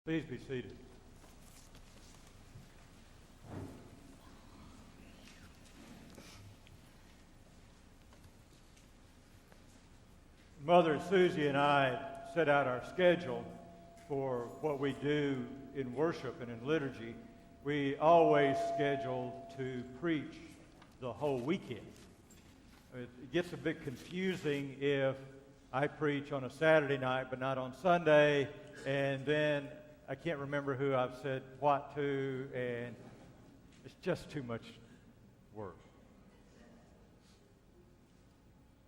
Please be seated. Mother Susie and I set out our schedule for what we do in worship and in liturgy. We always schedule to preach the whole weekend. It gets a bit confusing if I preach on a Saturday night but not on Sunday, and then I can't remember who I've said what to, and it's just too much work.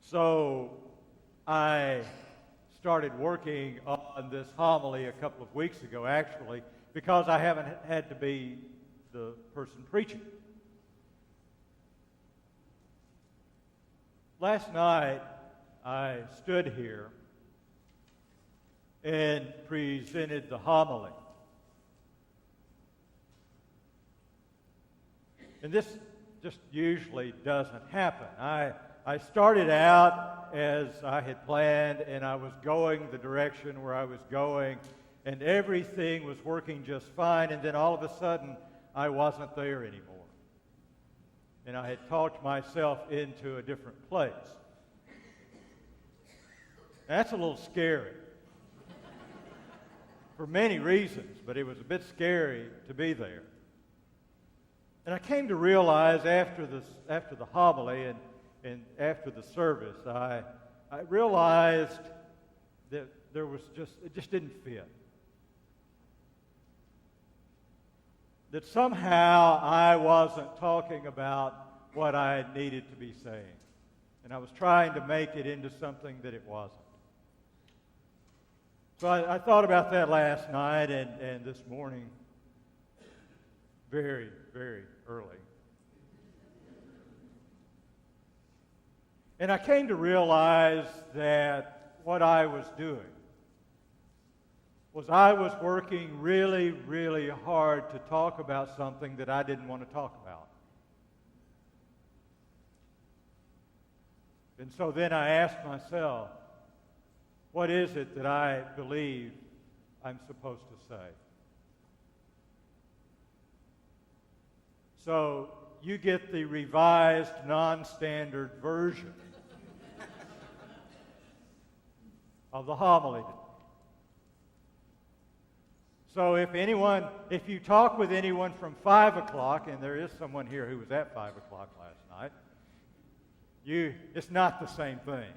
So I started working on this homily a couple of weeks ago, actually, because I haven't had to be the person preaching. Last night, I stood here and presented the homily. And this just usually doesn't happen. I started out as I had planned, and I was going the direction where I was going, and everything was working just fine, and then all of a sudden, I wasn't there anymore. And I had talked myself into a different place. That's a little scary. For many reasons, but it was a bit scary to be there. And I came to realize after the homily and after the service, I realized that it just didn't fit. That somehow I wasn't talking about what I needed to be saying. And I was trying to make it into something that it wasn't. So I thought about that last night and this morning very, very early. And I came to realize that what I was doing was I was working really, really hard to talk about something that I didn't want to talk about. And so then I asked myself, what is it that I believe I'm supposed to say? So you get the revised, non-standard version of the homily. So if you talk with anyone from 5 o'clock, and there is someone here who was at 5 o'clock last night, it's not the same thing.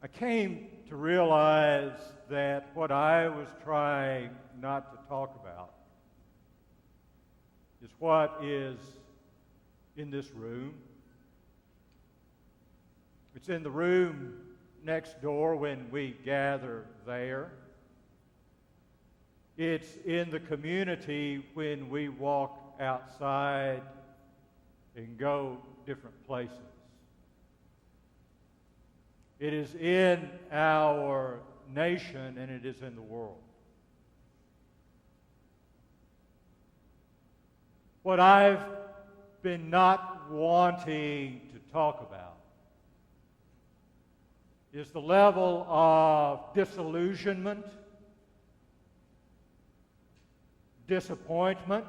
I came to realize that what I was trying not to talk about is what is in this room. It's in the room next door when we gather there. It's in the community when we walk outside and go different places. It is in our nation, and it is in the world. What I've been not wanting to talk about is the level of disillusionment, disappointment,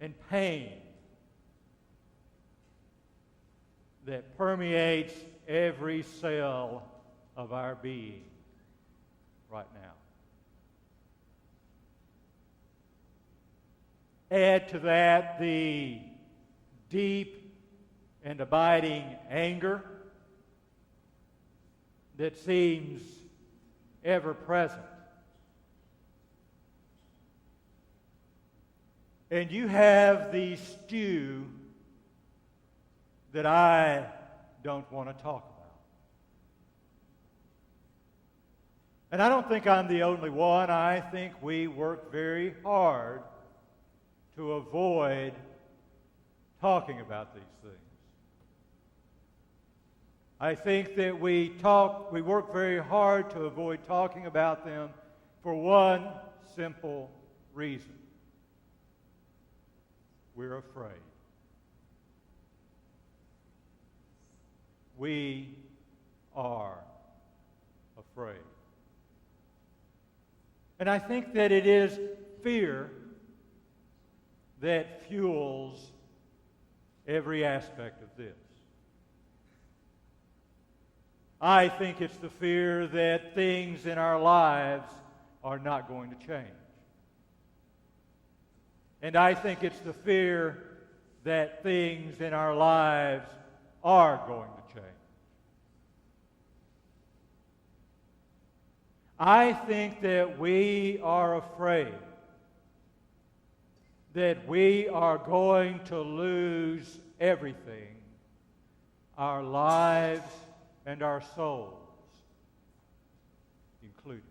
and pain that permeates every cell of our being right now. Add to that the deep and abiding anger that seems ever present. And you have the stew that I don't want to talk about. And I don't think I'm the only one. I think we work very hard to avoid talking about these things. I think that we work very hard to avoid talking about them for one simple reason. We're afraid. we are afraid. And I think that it is fear that fuels every aspect of this. I think it's the fear that things in our lives are not going to change. And I think it's the fear that things in our lives are going to change. I think that we are afraid that we are going to lose everything, our lives and our souls included.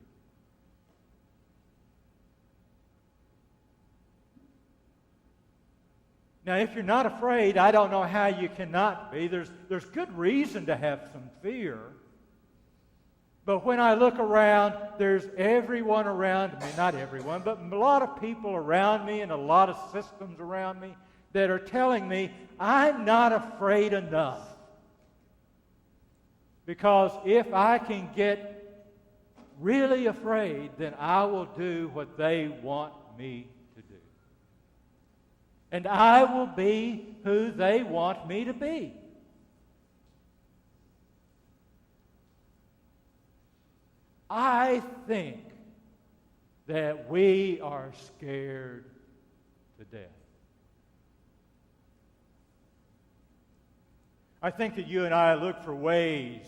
Now, if you're not afraid, I don't know how you cannot be. There's good reason to have some fear. But when I look around, there's everyone around me, not everyone, but a lot of people around me and a lot of systems around me that are telling me I'm not afraid enough. Because if I can get really afraid, then I will do what they want me to do. And I will be who they want me to be. I think that we are scared to death. I think that you and I look for ways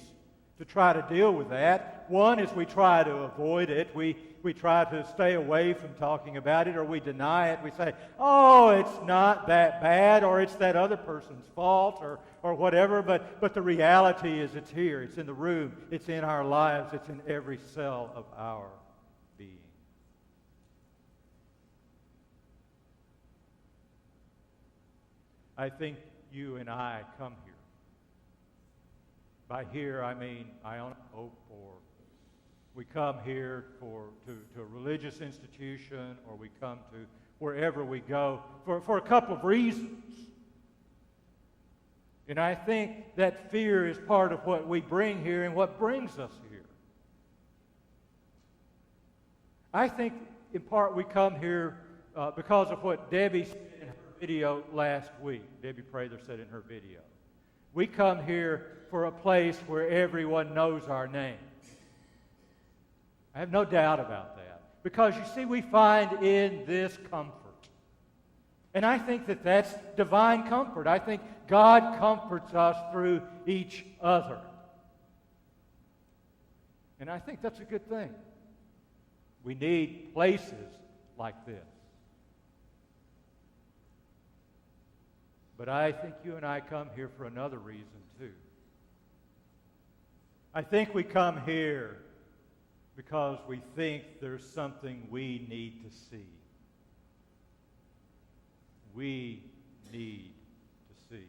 to try to deal with that. One is we try to avoid it. We try to stay away from talking about it, or we deny it. We say, oh, it's not that bad, or it's that other person's fault, or whatever. But the reality is it's here. It's in the room. It's in our lives. It's in every cell of our being. I think you and I come here. By here, I mean Iona-Hope, or we come here to a religious institution, or we come to wherever we go for a couple of reasons. And I think that fear is part of what we bring here and what brings us here. I think in part we come here because of what Debbie said in her video last week. Debbie Prather said in her video. We come here for a place where everyone knows our name. I have no doubt about that. Because you see, we find in this comfort. And I think that that's divine comfort. I think God comforts us through each other. And I think that's a good thing. We need places like this. But I think you and I come here for another reason, too. I think we come here because we think there's something we need to see. We need to see.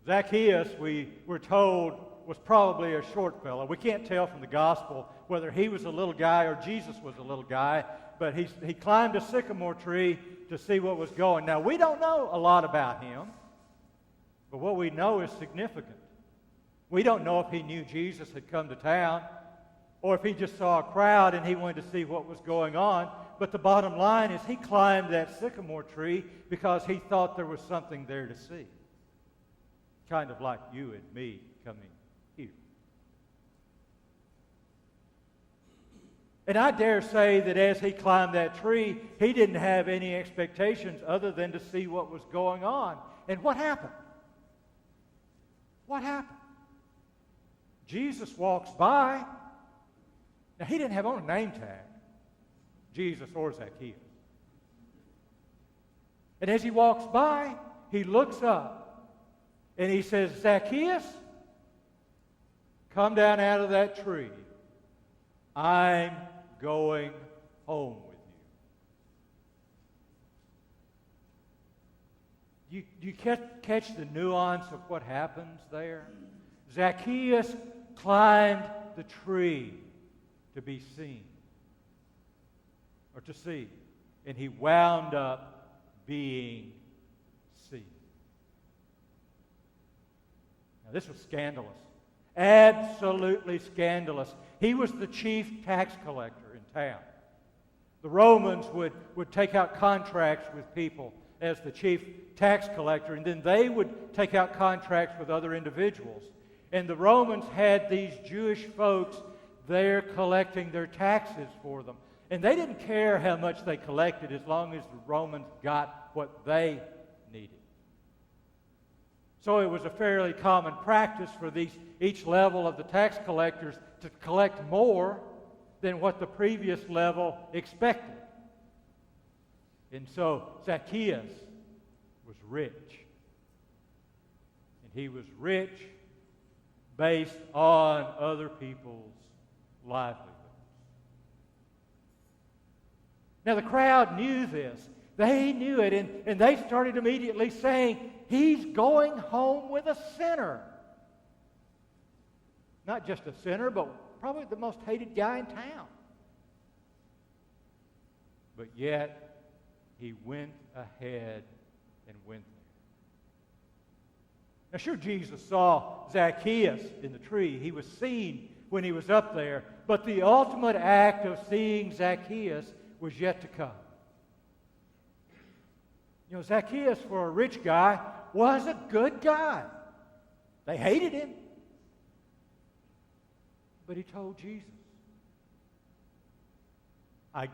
Zacchaeus, we were told, was probably a short fellow. We can't tell from the gospel whether he was a little guy or Jesus was a little guy, but he climbed a sycamore tree to see what was going. Now, we don't know a lot about him, but what we know is significant. We don't know if he knew Jesus had come to town or if he just saw a crowd and he wanted to see what was going on. But the bottom line is he climbed that sycamore tree because he thought there was something there to see. Kind of like you and me coming here. And I dare say that as he climbed that tree, he didn't have any expectations other than to see what was going on. And what happened? What happened? Jesus walks by. Now, he didn't have on a name tag, Jesus or Zacchaeus. And as he walks by, he looks up and he says, Zacchaeus, come down out of that tree. I'm going home with you. Do you catch the nuance of what happens there? Zacchaeus climbed the tree to be seen, or to see, and he wound up being seen. This was scandalous. Absolutely scandalous. He was the chief tax collector in town. The Romans would take out contracts with people as the chief tax collector, and then they would take out contracts with other individuals. And the Romans had these Jewish folks there collecting their taxes for them. And they didn't care how much they collected as long as the Romans got what they needed. So it was a fairly common practice for each level of the tax collectors to collect more than what the previous level expected. And so Zacchaeus was rich. And he was rich based on other people's livelihoods. Now the crowd knew this. They knew it, and they started immediately saying, he's going home with a sinner. Not just a sinner, but probably the most hated guy in town. But yet, he went ahead and went there. Now sure, Jesus saw Zacchaeus in the tree. He was seen when he was up there. But the ultimate act of seeing Zacchaeus was yet to come. You know, Zacchaeus, for a rich guy, was a good guy. They hated him. But he told Jesus, I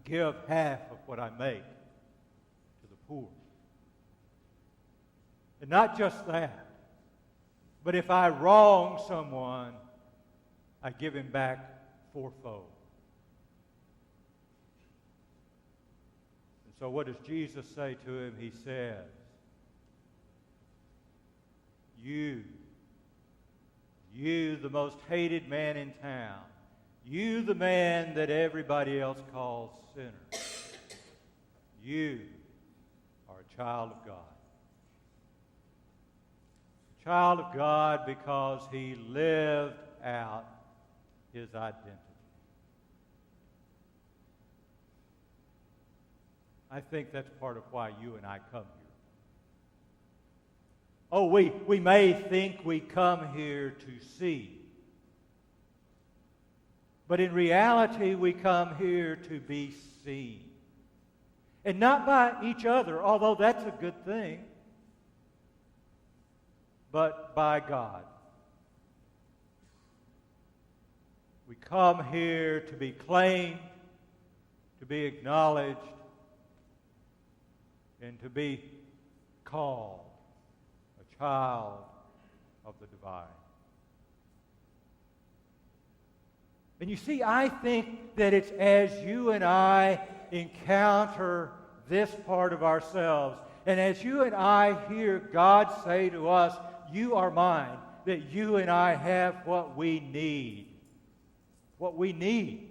give half of what I make to the poor. And not just that, but if I wrong someone, I give him back fourfold. And so what does Jesus say to him? He says, You, the most hated man in town, you, the man that everybody else calls sinner, you are a child of God. A child of God because he lived out his identity. I think that's part of why you and I come here. Oh, we may think we come here to see. But in reality, we come here to be seen. And not by each other, although that's a good thing, but by God. We come here to be claimed, to be acknowledged, and to be called a child of the divine. And you see, I think that it's as you and I encounter this part of ourselves, and as you and I hear God say to us, you are mine, that you and I have what we need. What we need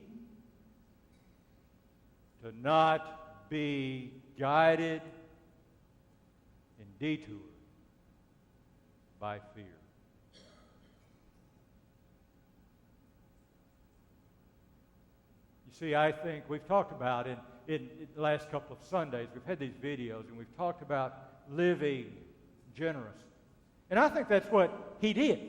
to not be guided and detoured by fear. You see, I think we've talked about in the last couple of Sundays, we've had these videos, and we've talked about living generous. And I think that's what he did.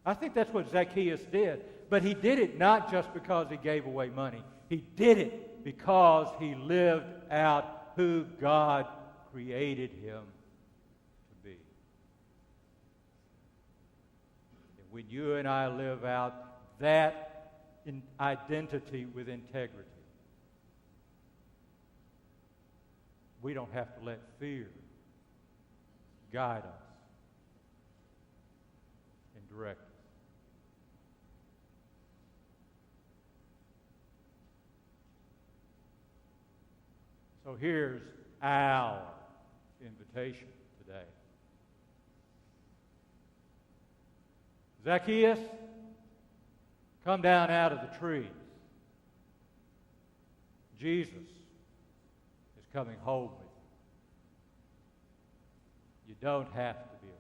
I think that's what Zacchaeus did. But he did it not just because he gave away money. He did it because he lived out who God created him to be. And when you and I live out that identity with integrity, we don't have to let fear guide us and direct us. So here's our invitation today. Zacchaeus, come down out of the trees. Jesus is coming home with you. You don't have to be